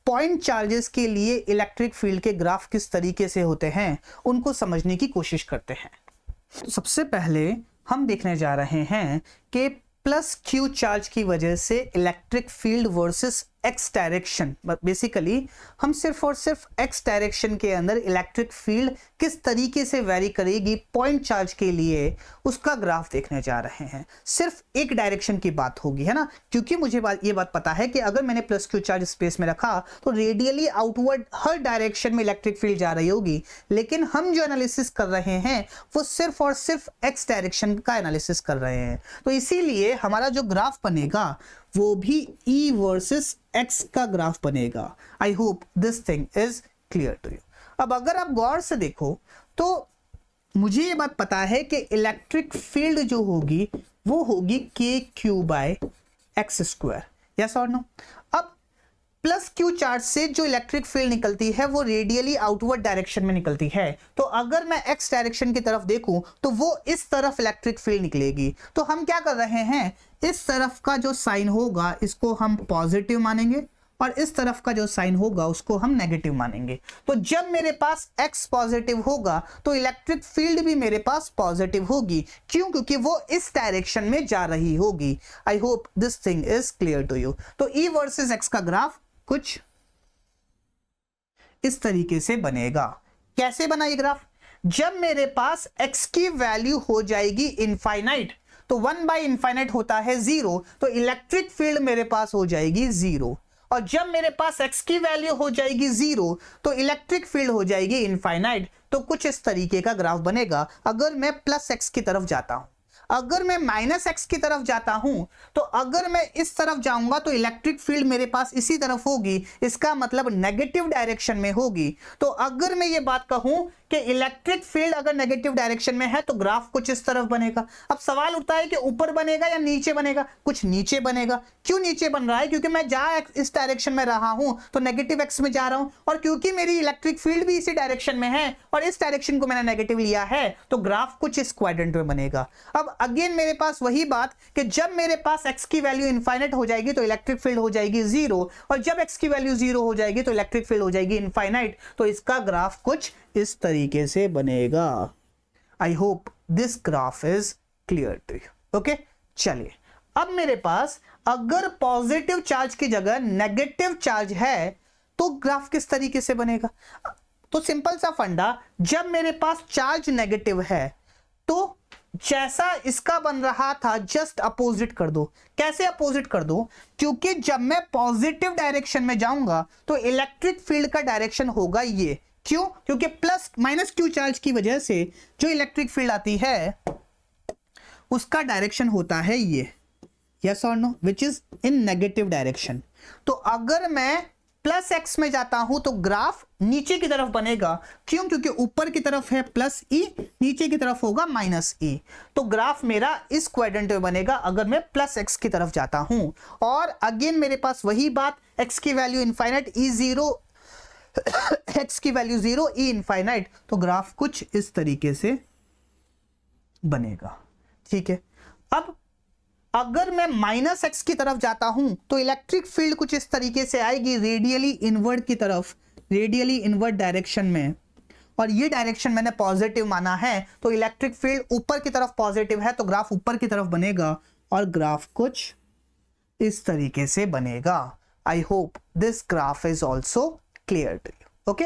Point charges के लिए electric field के ग्राफ किस तरीके से होते हैं उनको समझने की कोशिश करते हैं। तो सबसे पहले हम देखने जा रहे हैं कि प्लस क्यू चार्ज की वजह से electric field versus x direction, basically हम सिर्फ और सिर्फ एक्स डायरेक्शन के अंदर इलेक्ट्रिक फील्ड किस तरीके से वेरी करेगी पॉइंट चार्ज के लिए, उसका ग्राफ देखने जा रहे हैं। सिर्फ एक डायरेक्शन की बात होगी, है ना, क्योंकि मुझे ये बात पता है कि अगर मैंने प्लस क्यू चार्ज स्पेस में रखा तो रेडियली आउटवर्ड हर डायरेक्शन में इलेक्ट्रिक फील्ड जा रही होगी, लेकिन हम जो एनालिसिस कर रहे हैं वो सिर्फ और सिर्फ एक्स डायरेक्शन का एनालिसिस कर रहे हैं। तो इसीलिए हमारा जो ग्राफ बनेगा वो भी E वर्सेस X का ग्राफ बनेगा। I hope this thing is clear to you. अब अगर आप गौर से देखो तो मुझे ये बात पता है कि इलेक्ट्रिक फील्ड जो होगी वो होगी KQ/x², यस और नो। अब प्लस क्यू चार्ज से जो इलेक्ट्रिक फील्ड निकलती है वो रेडियली आउटवर्ड डायरेक्शन में निकलती है, तो अगर मैं एक्स डायरेक्शन की तरफ देखूं तो वो इस तरफ इलेक्ट्रिक फील्ड निकलेगी। तो हम क्या कर रहे हैं, इस तरफ का जो साइन होगा इसको हम पॉजिटिव मानेंगे और इस तरफ का जो साइन होगा उसको हम नेगेटिव मानेंगे। तो जब मेरे पास x पॉजिटिव होगा तो इलेक्ट्रिक फील्ड भी मेरे पास पॉजिटिव होगी। क्यों? क्योंकि वो इस डायरेक्शन में जा रही होगी। I hope this thing is clear to you. तो E वर्सेस x का ग्राफ कुछ इस तरीके से बनेगा। कैसे बना ये ग्राफ? जब मेरे पास x की वैल्यू हो जाएगी इनफाइनाइट, तो 1/इनफाइनाइट होता है 0, तो इलेक्ट्रिक फील्ड मेरे पास हो जाएगी 0। और जब मेरे पास x की वैल्यू हो जाएगी 0 तो इलेक्ट्रिक फील्ड हो जाएगी इनफाइनाइट। तो कुछ इस तरीके का ग्राफ बनेगा। अगर मैं प्लस x की तरफ जाता हूं, अगर मैं माइनस x की तरफ जाता हूं, तो अगर मैं इस तरफ जाऊंगा तो इलेक्ट्रिक फील्ड मेरे पास इसी तरफ होगी, इसका मतलब नेगेटिव डायरेक्शन में होगी। तो अगर मैं ये बात कहूं कि इलेक्ट्रिक फील्ड अगर नेगेटिव डायरेक्शन में है तो ग्राफ कुछ इस तरफ बनेगा। अब सवाल उठता है कि ऊपर बनेगा या नीचे बनेगा? कुछ नीचे बनेगा। क्यों नीचे बन रहा है? क्योंकि मैं जहां इस डायरेक्शन में रहा हूं तो नेगेटिव एक्स में जा रहा हूं, और क्योंकि मेरी इलेक्ट्रिक फील्ड भी इसी डायरेक्शन में है और इस डायरेक्शन को मैंने नेगेटिव लिया है, तो ग्राफ कुछ इस क्वाड्रेंट में बनेगा। अब अगेन मेरे पास वही बात कि जब मेरे पास x की वैल्यू इनफाइनाइट हो जाएगी तो इलेक्ट्रिक फील्ड हो जाएगी 0, और जब x की वैल्यू 0 हो जाएगी तो इलेक्ट्रिक फील्ड हो जाएगी इनफाइनाइट। तो इसका ग्राफ कुछ इस तरीके से बनेगा। I hope this graph is clear to you. Okay, चलिए अब मेरे पास अगर पॉजिटिव चार्ज की जगह नेगेटिव चार्ज है तो ग्राफ किस तरीके से बनेगा? तो सिंपल सा फंडा, जब मेरे पास चार्ज नेगेटिव है तो जैसा इसका बन रहा था जस्ट अपोजिट कर दो। कैसे अपोजिट कर दो? क्योंकि जब मैं पॉजिटिव डायरेक्शन में जाऊंगा तो इलेक्ट्रिक फील्ड का डायरेक्शन होगा ये। क्यों? क्योंकि प्लस माइनस क्यू चार्ज की वजह से जो इलेक्ट्रिक फील्ड आती है उसका डायरेक्शन होता है ये, यस और no, which is in negative direction. तो अगर मैं प्लस एक्स में जाता हूं तो ग्राफ नीचे की तरफ बनेगा। क्यों? क्योंकि ऊपर की तरफ है प्लस ई, नीचे की तरफ होगा माइनस ई। तो ग्राफ मेरा इस क्वाड्रेंट में बनेगा अगर मैं प्लस एक्स की तरफ जाता हूं। और अगेन मेरे पास वही बात, एक्स की वैल्यू इनफाइनाइट, ई 0, एक्स की वैल्यू 0, ई इनफाइनाइट। तो ग्राफ कुछ इस तरीके से बनेगा। ठीक है, अब अगर मैं माइनस एक्स की तरफ जाता हूं तो इलेक्ट्रिक फील्ड कुछ इस तरीके से आएगी रेडियली इनवर्ड की तरफ, रेडियली इनवर्ड डायरेक्शन में, और ये डायरेक्शन मैंने पॉजिटिव माना है। तो इलेक्ट्रिक फील्ड ऊपर की तरफ पॉजिटिव है तो ग्राफ ऊपर की तरफ बनेगा और ग्राफ कुछ इस तरीके से बनेगा। I hope this graph is also clear to you. Okay,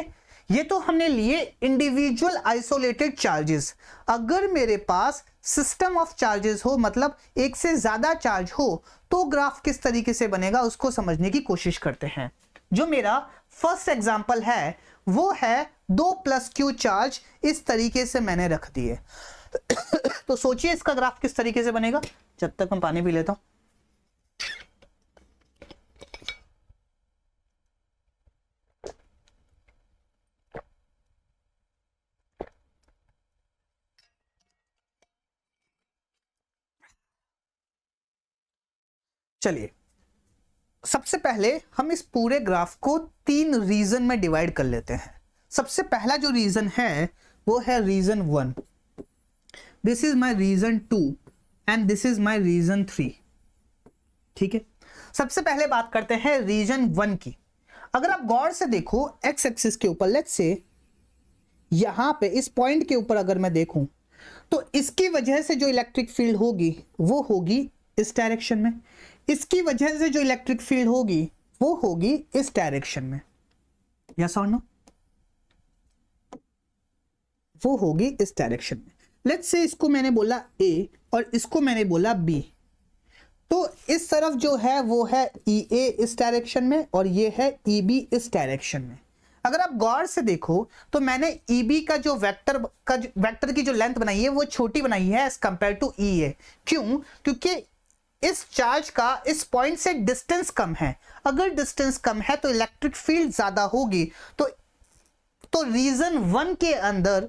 ये तो हमने लिए इंडिविजुअल आइसोलेटेड चार्जेस। अगर मेरे पास सिस्टम ऑफ चार्जेस हो, मतलब एक से ज्यादा चार्ज हो, तो ग्राफ किस तरीके से बनेगा उसको समझने की कोशिश करते हैं। जो मेरा फर्स्ट एग्जांपल है वो है 2 प्लस क्यू चार्ज इस तरीके से मैंने रख दिए। तो सोचिए इसका ग्राफ किस तरीके से बनेगा। जब तक मैं पानी पी लेता हूं। चलिए सबसे पहले हम इस पूरे ग्राफ को 3 रीजन में डिवाइड कर लेते हैं। सबसे पहला जो रीजन है वो है region 1, this is my region 2 and this is my region 3। ठीक है, सबसे पहले बात करते हैं रीजन 1 की। अगर आप गौर से देखो एक्स एक्सिस के ऊपर, लेट्स से यहां पे इस पॉइंट के ऊपर अगर मैं देखूं तो इसकी वजह से जो इलेक्ट्रिक फील्ड होगी वो होगी इस डायरेक्शन में, इसकी वजह से जो इलेक्ट्रिक फील्ड होगी वो होगी इस डायरेक्शन में, यस और नो, वो होगी इस डायरेक्शन में। लेट्स से इसको मैंने बोला ए और इसको मैंने बोला बी, तो इस तरफ जो है वो है ई ए इस डायरेक्शन में और ये है ई बी इस डायरेक्शन में। अगर आप गौर से देखो तो मैंने ई बी का जो वेक्टर की जो लेंथ बनाई है वो छोटी बनाई है एज कंपेयर टू ई ए। क्यों? क्योंकि इस चार्ज का इस पॉइंट से डिस्टेंस कम है, अगर डिस्टेंस कम है तो इलेक्ट्रिक फील्ड ज्यादा होगी। तो रीजन 1 के अंदर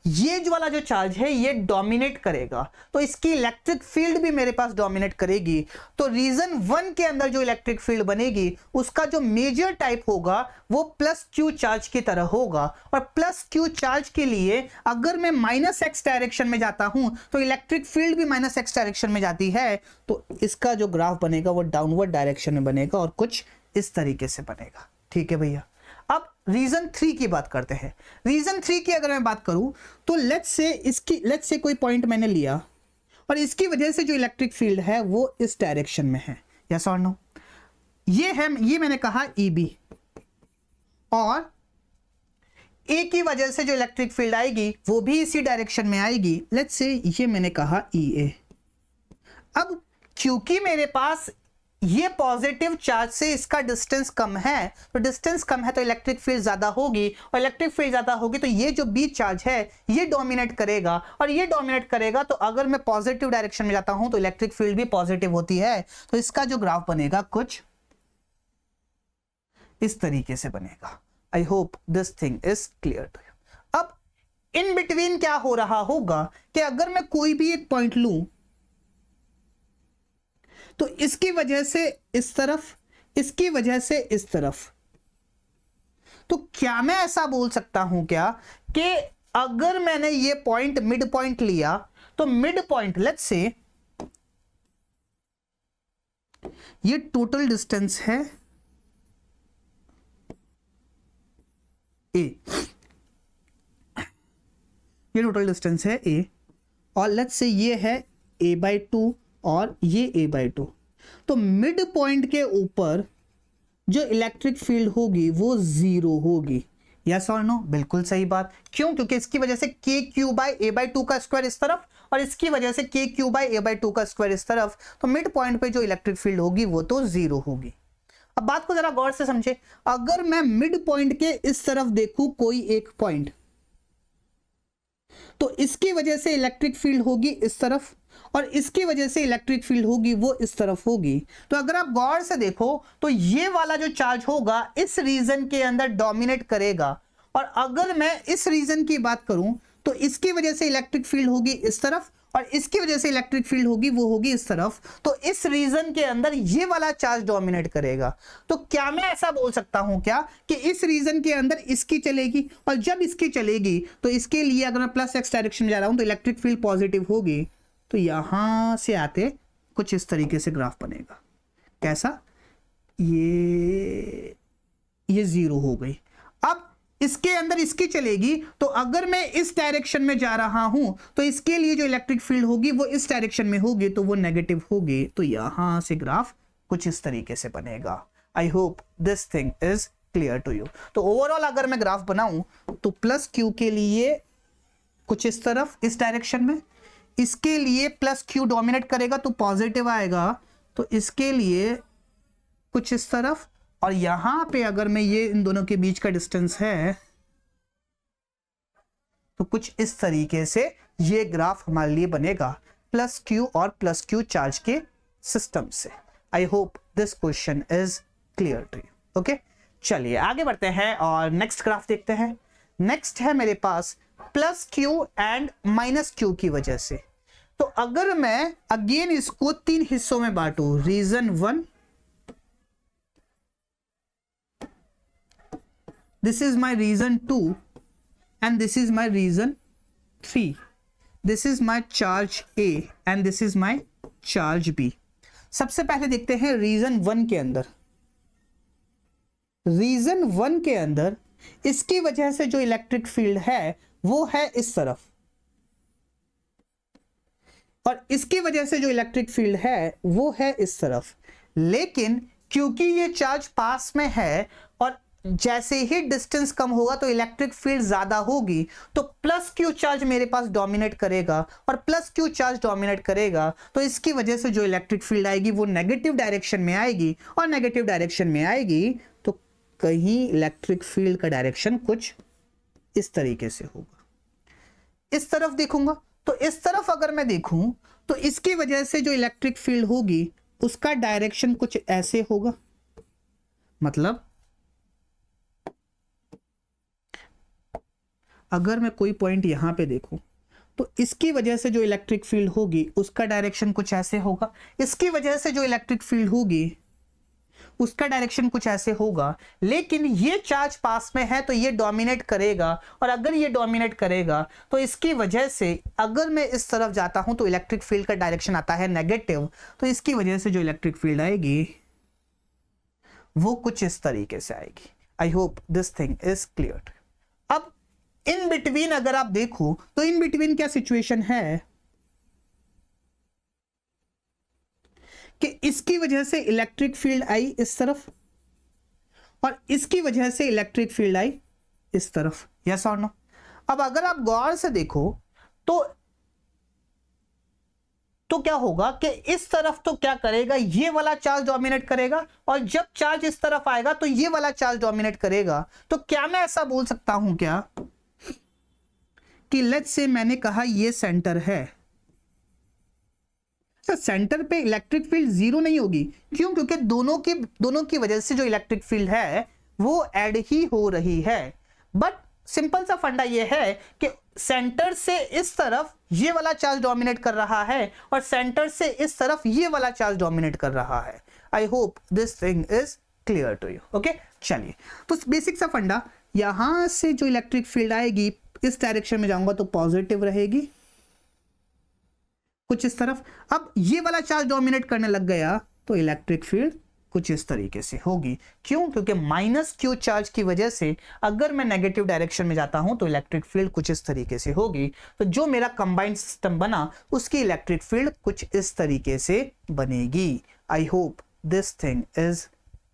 ये जो वाला जो चार्ज है ये डोमिनेट करेगा, तो इसकी इलेक्ट्रिक फील्ड भी मेरे पास डोमिनेट करेगी। तो रीजन 1 के अंदर जो इलेक्ट्रिक फील्ड बनेगी उसका जो मेजर टाइप होगा वो प्लस क्यू चार्ज की तरह होगा, और प्लस क्यू चार्ज के लिए अगर मैं माइनस एक्स डायरेक्शन में जाता हूं तो इलेक्ट्रिक फील्ड भी माइनस एक्स डायरेक्शन में जाती है, तो इसका जो ग्राफ बनेगा वो डाउनवर्ड डायरेक्शन में बनेगा और कुछ इस तरीके से बनेगा। ठीक है भैया, अब रीजन 3 की बात करते हैं। रीजन 3 की अगर मैं बात करूं तो लेट्स से कोई पॉइंट मैंने लिया और इसकी वजह से जो इलेक्ट्रिक फील्ड है वो इस डायरेक्शन में है, यस और नो, ये मैंने कहा ई बी, और ए की वजह से जो इलेक्ट्रिक फील्ड आएगी वो भी इसी डायरेक्शन में आएगी, लेट्स से ये मैंने कहा ई ए। अब क्योंकि मेरे पास ये पॉजिटिव चार्ज से इसका डिस्टेंस कम है, तो डिस्टेंस कम है तो इलेक्ट्रिक फील्ड ज्यादा होगी, और इलेक्ट्रिक फील्ड ज्यादा होगी तो ये जो बी चार्ज है ये डोमिनेट करेगा, और ये डोमिनेट करेगा तो अगर मैं पॉजिटिव डायरेक्शन में जाता हूं तो इलेक्ट्रिक फील्ड भी पॉजिटिव होती है, तो इसका जो ग्राफ बनेगा कुछ इस तरीके से बनेगा। I hope this thing is clear to you. अब इन बिटवीन क्या हो रहा होगा कि अगर मैं कोई भी एक पॉइंट लूं तो इसकी वजह से इस तरफ, इसकी वजह से इस तरफ, तो क्या मैं ऐसा बोल सकता हूं क्या कि अगर मैंने ये पॉइंट मिड पॉइंट लिया तो मिड पॉइंट, लेट्स से ये टोटल डिस्टेंस है ए, ये टोटल डिस्टेंस है ए, और लेट्स से ये है a/2 और ये a/2, तो मिड पॉइंट के ऊपर जो इलेक्ट्रिक फील्ड होगी वो 0 होगी, यस और नो? बिल्कुल सही बात। क्यों? क्योंकि इसकी वजह से k3/a/2 का स्क्वायर इस तरफ और इसकी वजह से k3/a/2 का स्क्वायर इस तरफ, तो मिड पॉइंट पे जो इलेक्ट्रिक फील्ड होगी वो तो 0 होगी। अब बात को जरा गौर से समझे, अगर मैं मिड पॉइंट के इस तरफ देखूं कोई एक पॉइंट, तो इसकी वजह से इलेक्ट्रिक फील्ड होगी इस तरफ और इसकी वजह से इलेक्ट्रिक फील्ड होगी वो इस तरफ होगी। तो अगर आप गौर से देखो तो ये वाला जो चार्ज होगा इस रीजन के अंदर डोमिनेट करेगा, और अगर मैं इस रीजन की बात करूं तो इसकी वजह से इलेक्ट्रिक फील्ड होगी इस तरफ और इसकी वजह से इलेक्ट्रिक फील्ड होगी वो होगी इस तरफ, तो इस रीजन के अंदर ये वाला चार्ज डोमिनेट करेगा। तो क्या मैं ऐसा बोल सकता हूं क्या कि इस रीजन के अंदर इसकी चलेगी, और जब इसकी चलेगी तो इसके लिए अगर मैं प्लस एक्स डायरेक्शन में जा रहा हूं तो इलेक्ट्रिक फील्ड पॉजिटिव होगी, तो यहां से आते कुछ इस तरीके से ग्राफ बनेगा। कैसा? ये 0 हो गई। अब इसके अंदर इसकी चलेगी, तो अगर मैं इस डायरेक्शन में जा रहा हूं तो इसके लिए जो इलेक्ट्रिक फील्ड होगी वो इस डायरेक्शन में होगी, तो वो नेगेटिव होगी, तो यहां से ग्राफ कुछ इस तरीके से बनेगा। I hope this thing is clear to you. तो ओवरऑल अगर मैं ग्राफ बनाऊं तो प्लस क्यू के लिए कुछ इस तरफ इस डायरेक्शन में, इसके लिए प्लस क्यू डोमिनेट करेगा तो पॉजिटिव आएगा, तो इसके लिए कुछ इस तरफ, और यहां पे अगर मैं ये इन दोनों के बीच का डिस्टेंस है तो कुछ इस तरीके से ये ग्राफ हमारे लिए बनेगा प्लस क्यू और प्लस क्यू चार्ज के सिस्टम से। I hope this question is clear to you. Okay, चलिए आगे बढ़ते हैं और नेक्स्ट ग्राफ देखते हैं। नेक्स्ट है मेरे पास plus Q and minus Q की वजह से। तो अगर मैं अगेन इसको 3 हिस्सों में Bantu, reason 1, this is my reason 2 and this is my reason 3, this is my charge A and this is my charge B। सबसे पहले देखते हैं रीजन 1 के अंदर। रीजन 1 के अंदर इसकी वजह से जो इलेक्ट्रिक फील्ड है वो है इस तरफ, और इसकी वजह से जो इलेक्ट्रिक फील्ड है वो है इस तरफ। लेकिन क्योंकि ये चार्ज पास में है और जैसे ही डिस्टेंस कम होगा तो इलेक्ट्रिक फील्ड ज्यादा होगी, तो प्लस क्यू चार्ज मेरे पास डोमिनेट करेगा, और प्लस क्यू चार्ज डोमिनेट करेगा तो इसकी वजह से जो इलेक्ट्रिक फील्ड आएगी वो नेगेटिव डायरेक्शन में आएगी, और नेगेटिव डायरेक्शन में आएगी तो कहीं इलेक्ट्रिक फील्ड का डायरेक्शन कुछ इस तरीके से होगा। इस तरफ देखूंगा तो इस तरफ अगर मैं देखूं तो इसकी वजह से जो इलेक्ट्रिक फील्ड होगी उसका डायरेक्शन कुछ ऐसे होगा। मतलब अगर मैं कोई पॉइंट यहां पे देखूं तो इसकी वजह से जो इलेक्ट्रिक फील्ड होगी उसका डायरेक्शन कुछ ऐसे होगा, इसकी वजह से जो इलेक्ट्रिक फील्ड होगी उसका डायरेक्शन कुछ ऐसे होगा। लेकिन ये चार्ज पास में है तो ये डोमिनेट करेगा, और अगर ये डोमिनेट करेगा तो इसकी वजह से अगर मैं इस तरफ जाता हूं तो इलेक्ट्रिक फील्ड का डायरेक्शन आता है नेगेटिव, तो इसकी वजह से जो इलेक्ट्रिक फील्ड आएगी वो कुछ इस तरीके से आएगी। आई hope this thing is clear. अब इन बिटवीन अगर आप देखो तो इन बिटवीन क्या सिचुएशन है कि इसकी वजह से इलेक्ट्रिक फील्ड आई इस तरफ और इसकी वजह से इलेक्ट्रिक फील्ड आई इस तरफ। यस और नो? अब अगर आप गौर से देखो तो क्या होगा कि इस तरफ तो क्या करेगा, ये वाला चार्ज डोमिनेट करेगा, और जब चार्ज इस तरफ आएगा तो ये वाला चार्ज डोमिनेट करेगा। तो क्या मैं ऐसा बोल सकता हूं क्या कि लेट्स से मैंने कहा ये सेंटर है, सेंटर पे इलेक्ट्रिक फील्ड जीरो नहीं होगी। क्यों? क्योंकि दोनों की वजह से जो इलेक्ट्रिक फील्ड है वो ऐड ही हो रही है। बट सिंपल सा फंडा ये है कि सेंटर से इस तरफ ये वाला चार्ज डोमिनेट कर रहा है और सेंटर से इस तरफ ये वाला चार्ज डोमिनेट कर रहा है। I hope this thing is clear to you. Okay, चलिए तो बेसिक सा फंडा, यहां से जो इलेक्ट्रिक फील्ड आएगी इस डायरेक्शन में जाऊंगा तो पॉजिटिव रहेगी कुछ इस तरफ। अब ये वाला चार्ज डोमिनेट करने लग गया तो इलेक्ट्रिक फील्ड कुछ इस तरीके से होगी। क्यों? क्योंकि माइनस क्यू चार्ज की वजह से अगर मैं नेगेटिव डायरेक्शन में जाता हूं तो इलेक्ट्रिक फील्ड कुछ इस तरीके से होगी। तो जो मेरा कंबाइंड सिस्टम बना उसकी इलेक्ट्रिक फील्ड कुछ इस तरीके से बनेगी। I hope this thing is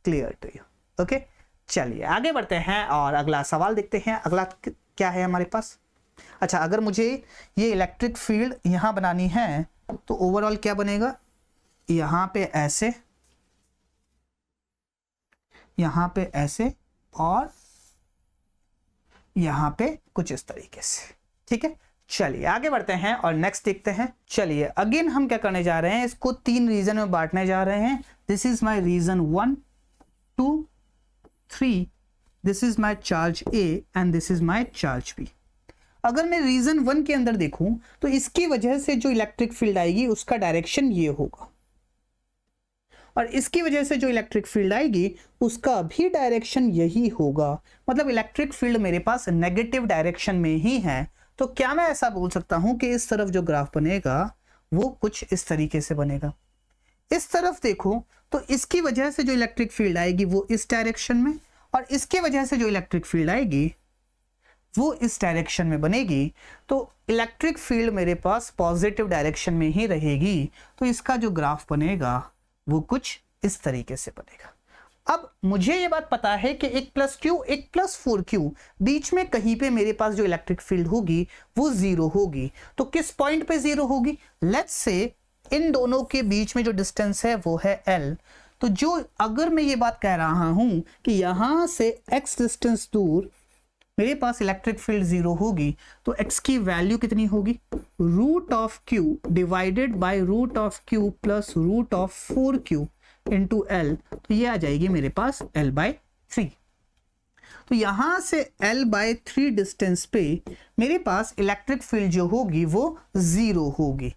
clear to you. Okay, चलिए आगे बढ़ते हैं और अगला सवाल देखते हैं। अगला क्या है हमारे पास? अच्छा, अगर मुझे ये इलेक्ट्रिक फील्ड यहां बनानी है तो ओवरऑल क्या बनेगा, यहां पे ऐसे, यहां पे ऐसे और यहां पे कुछ इस तरीके से। ठीक है, चलिए आगे बढ़ते हैं और नेक्स्ट देखते हैं। चलिए अगेन हम क्या करने जा रहे हैं, इसको 3 रीजन में बांटने जा रहे हैं। This is my region 1, 2, 3। This is my charge A and this is my charge B। अगर मैं रीजन 1 के अंदर देखूं तो इसकी वजह से जो इलेक्ट्रिक फील्ड आएगी उसका डायरेक्शन ये होगा, और इसकी वजह से जो इलेक्ट्रिक फील्ड आएगी उसका भी डायरेक्शन यही होगा। मतलब इलेक्ट्रिक फील्ड मेरे पास नेगेटिव डायरेक्शन में ही है। तो क्या मैं ऐसा बोल सकता हूं कि इस तरफ जो ग्राफ बनेगा वो कुछ इस तरीके से बनेगा। इस तरफ देखो तो इसकी वजह से जो इलेक्ट्रिक फील्ड आएगी वो इस डायरेक्शन में, और इसकी वजह से जो इलेक्ट्रिक फील्ड आएगी वो इस डायरेक्शन में बनेगी। तो इलेक्ट्रिक फील्ड मेरे पास पॉजिटिव डायरेक्शन में ही रहेगी। तो इसका जो ग्राफ बनेगा वो कुछ इस तरीके से बनेगा। अब मुझे ये बात पता है कि 1 + Q 1 + 4Q बीच में कहीं पे मेरे पास जो इलेक्ट्रिक फील्ड होगी वो 0 होगी। तो किस पॉइंट पे 0 होगी? लेट्स से इन दोनों के बीच में जो डिस्टेंस है वो है L। तो जो अगर मैं ये बात कह रहा हूं कि यहां से x डिस्टेंस दूर मेरे पास इलेक्ट्रिक फील्ड 0 होगी, तो x की वैल्यू कितनी होगी? √Q divided by √Q plus √4Q into L। तो ये आ जाएगी मेरे पास L/3। तो यहां से L/3 डिस्टेंस पे मेरे पास इलेक्ट्रिक फील्ड जो होगी वो 0 होगी।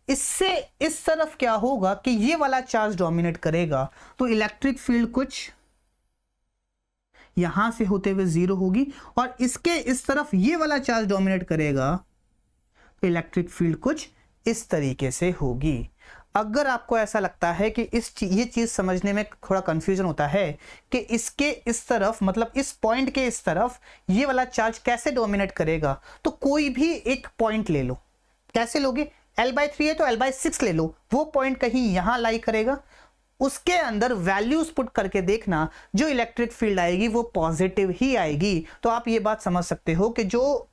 इससे इस तरफ क्या होगा कि ये वाला चार्ज डोमिनेट करेगा, तो इलेक्ट्रिक फील्ड कुछ यहां से होते हुए 0 होगी, और इसके इस तरफ ये वाला चार्ज डोमिनेट करेगा तो इलेक्ट्रिक फील्ड कुछ इस तरीके से होगी। अगर आपको ऐसा लगता है कि ये चीज समझने में थोड़ा कंफ्यूजन होता है कि इसके इस तरफ मतलब इस पॉइंट के इस तरफ ये वाला चार्ज कैसे डोमिनेट करेगा, तो कोई भी एक पॉइंट ले लो। कैसे लोगे? L/3 है तो L/6 ले लो, वो पॉइंट कहीं यहां लाई करेगा, उसके अंदर वैल्यूज पुट करके देखना, जो इलेक्ट्रिक फील्ड आएगी वो पॉजिटिव ही आएगी। तो आप ये बात समझ सकते हो कि जो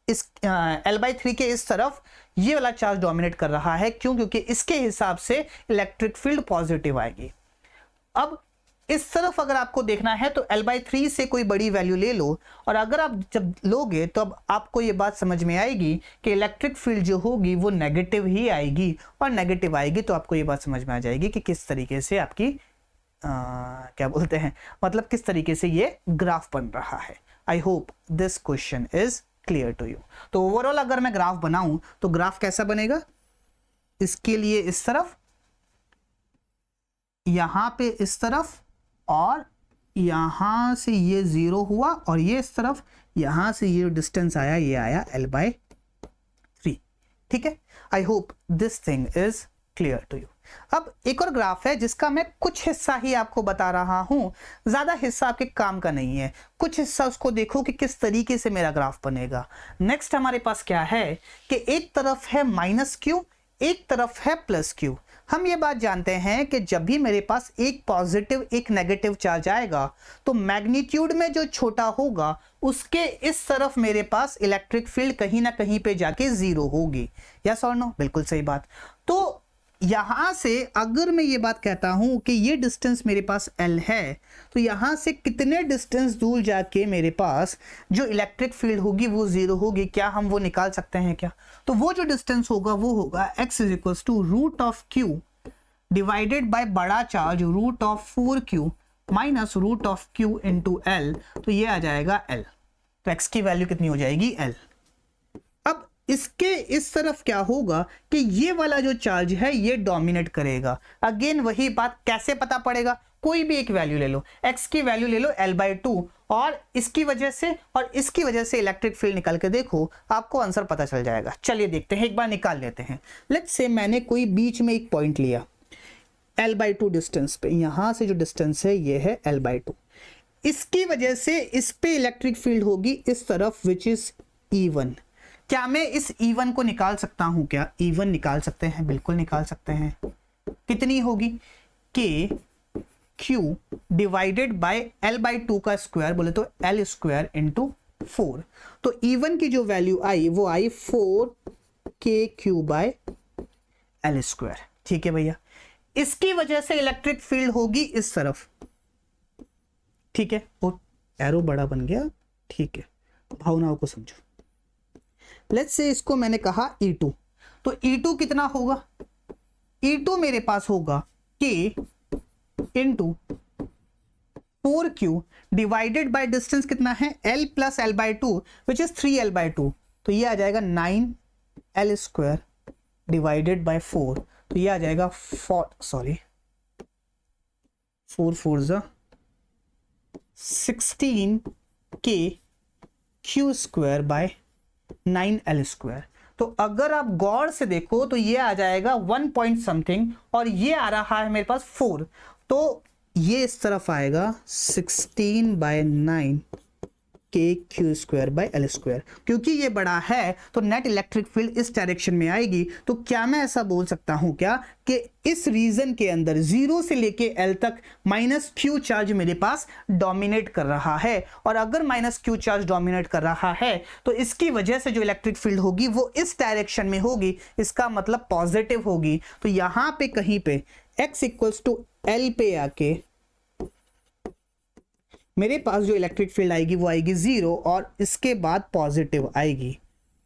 इस L/3 के इस तरफ ये वाला चार्ज डोमिनेट कर रहा है, क्यों? क्योंकि इसके हिसाब से इलेक्ट्रिक फील्ड पॉजिटिव आएगी। अब इस तरफ अगर आपको देखना है तो L/3 से कोई बड़ी वैल्यू ले लो, और अगर आप जब लोगे तो अब आपको ये बात समझ में आएगी कि इलेक्ट्रिक फील्ड जो होगी वो नेगेटिव ही आएगी, और नेगेटिव आएगी तो आपको ये बात समझ में आ जाएगी कि किस तरीके से आपकी क्या बोलते हैं, मतलब किस तरीके से ये ग्राफ बन रहा है। I hope this question is clear to you. तो ओवरऑल अगर मैं ग्राफ बनाऊं तो ग्राफ कैसा बनेगा? इसके लिए इस तरफ, यहां पे इस तरफ, और यहां से ये 0 हुआ, और ये इस तरफ, यहां से ये डिस्टेंस आया, ये आया L/3। ठीक है, I hope this thing is clear to you. अब एक और ग्राफ है जिसका मैं कुछ हिस्सा ही आपको बता रहा हूं, ज्यादा हिस्सा आपके काम का नहीं है, कुछ हिस्सा उसको देखो कि किस तरीके से मेरा ग्राफ बनेगा। नेक्स्ट हमारे पास क्या है कि एक तरफ है -Q, एक तरफ है +Q। हम ये बात जानते हैं कि जब भी मेरे पास एक पॉजिटिव एक नेगेटिव चार्ज आएगा तो मैग्नीट्यूड में जो छोटा होगा उसके इस तरफ मेरे पास इलेक्ट्रिक फील्ड कहीं ना कहीं पे जाके 0 होगी। यस और नो? बिल्कुल सही बात। तो यहां से अगर मैं ये बात कहता हूं कि ये डिस्टेंस मेरे पास L है, तो यहां से कितने डिस्टेंस दूर जाके मेरे पास जो इलेक्ट्रिक फील्ड होगी वो 0 होगी? क्या हम वो निकाल सकते हैं क्या? तो वो जो डिस्टेंस होगा वो होगा x = √Q डिवाइडेड बाय बड़ा charge √4Q minus √Q into L। तो ये आ जाएगा L। तो x की वैल्यू कितनी हो जाएगी? L। अब इसके इस तरफ क्या होगा कि ये वाला जो चार्ज है ये डोमिनेट करेगा। अगेन वही बात, कैसे पता पड़ेगा? कोई भी एक वैल्यू ले लो, x की वैल्यू ले लो L/2, और इसकी वजह से और इसकी वजह से इलेक्ट्रिक फील्ड निकाल के देखो, आपको आंसर पता चल जाएगा। चलिए देखते हैं, एक बार निकाल लेते हैं। लेट्स से मैंने कोई बीच में एक पॉइंट लिया L/2 डिस्टेंस पे, यहां से जो डिस्टेंस है ये है L/2। इसकी वजह से इस पे इलेक्ट्रिक फील्ड होगी इस तरफ, विच इज E1। क्या मैं इस E1 को निकाल सकता हूं क्या? E1 निकाल सकते हैं, बिल्कुल निकाल सकते हैं। कितनी होगी? KQ डिवाइडेड बाय L/2 का स्क्वायर, बोले तो L² इंटू 4। तो E1 की जो वैल्यू आई वो आई 4KQ/L²। ठीक है भैया, इसकी वजह से इलेक्ट्रिक फील्ड होगी इस तरफ। ठीक है, और एरो बड़ा बन गया। ठीक है, भावनाओं को समझो। लेट्स से इसको मैंने कहा E2, तो E2 कितना होगा? E2 मेरे पास होगा K into 4Q divided by distance कितना है? L + L/2 which is 3L/2। तो ये आ जाएगा 9L² डिवाइडेड बाय 4। तो ये आ जाएगा 4 4 16KQ²/9L²। तो अगर आप गौर से देखो तो ये आ जाएगा 1 पॉइंट समथिंग, और ये आ रहा है मेरे पास 4, तो ये इस तरफ आएगा 16/9 KQ²/L²। क्योंकि ये बड़ा है तो नेट इलेक्ट्रिक फील्ड इस डायरेक्शन में आएगी। तो क्या मैं ऐसा बोल सकता हूं क्या कि इस रीजन के अंदर 0 से लेके L तक -Q चार्ज मेरे पास डोमिनेट कर रहा है, और अगर -Q चार्ज डोमिनेट कर रहा है तो इसकी वजह से जो इलेक्ट्रिक फील्ड होगी वो इस डायरेक्शन में होगी, इसका मतलब पॉजिटिव होगी। तो यहां पे कहीं पे x = L पे आके मेरे पास जो इलेक्ट्रिक फील्ड आएगी वो आएगी 0, और इसके बाद पॉजिटिव आएगी।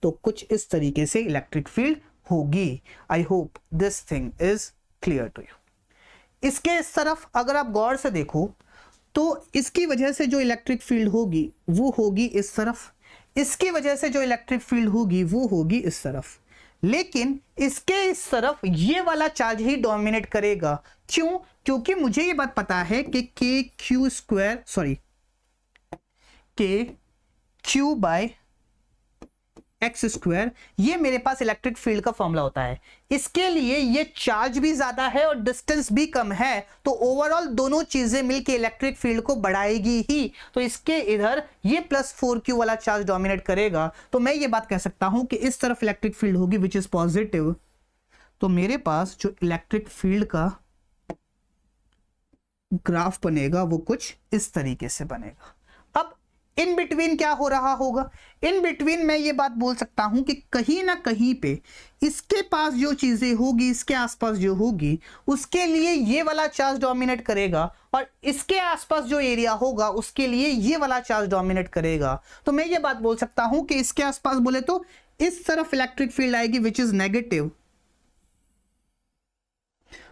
तो कुछ इस तरीके से इलेक्ट्रिक फील्ड होगी। I hope this thing is clear to you. इसके इस तरफ अगर आप गौर से देखो तो इसकी वजह से जो इलेक्ट्रिक फील्ड होगी वो होगी इस तरफ, इसकी वजह से जो इलेक्ट्रिक फील्ड होगी वो होगी इस तरफ। लेकिन इसके इस तरफ ये वाला चार्ज ही डोमिनेट करेगा। क्यों? क्योंकि मुझे ये बात पता है कि KQ/L² एक्स स्क्वायर, ये मेरे पास इलेक्ट्रिक फील्ड का फॉर्मूला होता है। इसके लिए ये चार्ज भी ज्यादा है और डिस्टेंस भी कम है, तो ओवरऑल दोनों चीजें मिलकर इलेक्ट्रिक फील्ड को बढ़ाएगी ही। तो इसके इधर ये +4q वाला चार्ज डोमिनेट करेगा, तो मैं ये बात कह सकता हूं कि इस तरफ इलेक्ट्रिक फील्ड होगी विच इज पॉजिटिव। तो मेरे पास जो इलेक्ट्रिक फील्ड का ग्राफ बनेगा वो कुछ इस तरीके से बनेगा। अब इन बिटवीन क्या हो रहा होगा, इन बिटवीन मैं ये बात बोल सकता हूं कि कहीं ना कहीं पे इसके पास जो चीजें होगी, इसके आसपास जो होगी, उसके लिए ये वाला चार्ज डोमिनेट करेगा, और इसके आसपास जो एरिया होगा उसके लिए ये वाला चार्ज डोमिनेट करेगा। तो मैं ये बात बोल सकता हूं कि इसके आसपास बोले तो इस तरफ इलेक्ट्रिक फील्ड आएगी विच इज नेगेटिव,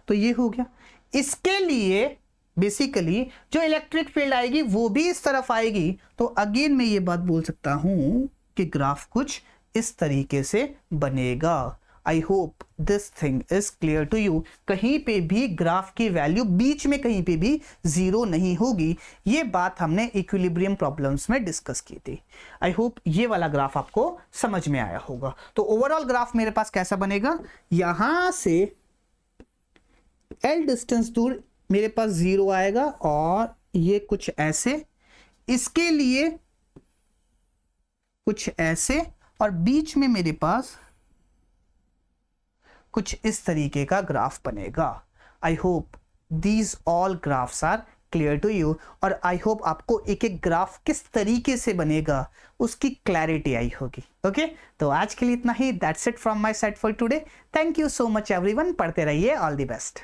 तो ये हो गया। इसके लिए बेसिकली जो इलेक्ट्रिक फील्ड आएगी वो भी इस तरफ आएगी, तो अगेन मैं ये बात बोल सकता हूं कि ग्राफ कुछ इस तरीके से बनेगा। I hope this thing is clear to you. कहीं पे भी ग्राफ की वैल्यू बीच में कहीं पे भी जीरो नहीं होगी, ये बात हमने इक्विलिब्रियम प्रॉब्लम्स में डिस्कस की थी। आई होप ये वाला ग्राफ आपको समझ में आया होगा। तो ओवरऑल ग्राफ मेरे पास कैसा बनेगा, यहां से L डिस्टेंस दूर मेरे पास 0 आएगा, और ये कुछ ऐसे, इसके लिए कुछ ऐसे, और बीच में मेरे पास कुछ इस तरीके का ग्राफ बनेगा। I hope these all graphs are clear to you, और आई होप आपको एक एक ग्राफ किस तरीके से बनेगा उसकी क्लैरिटी आई होगी। ओके, तो आज के लिए इतना ही। That's it from my side for today. Thank you so much everyone. पढ़ते रहिए। All the best.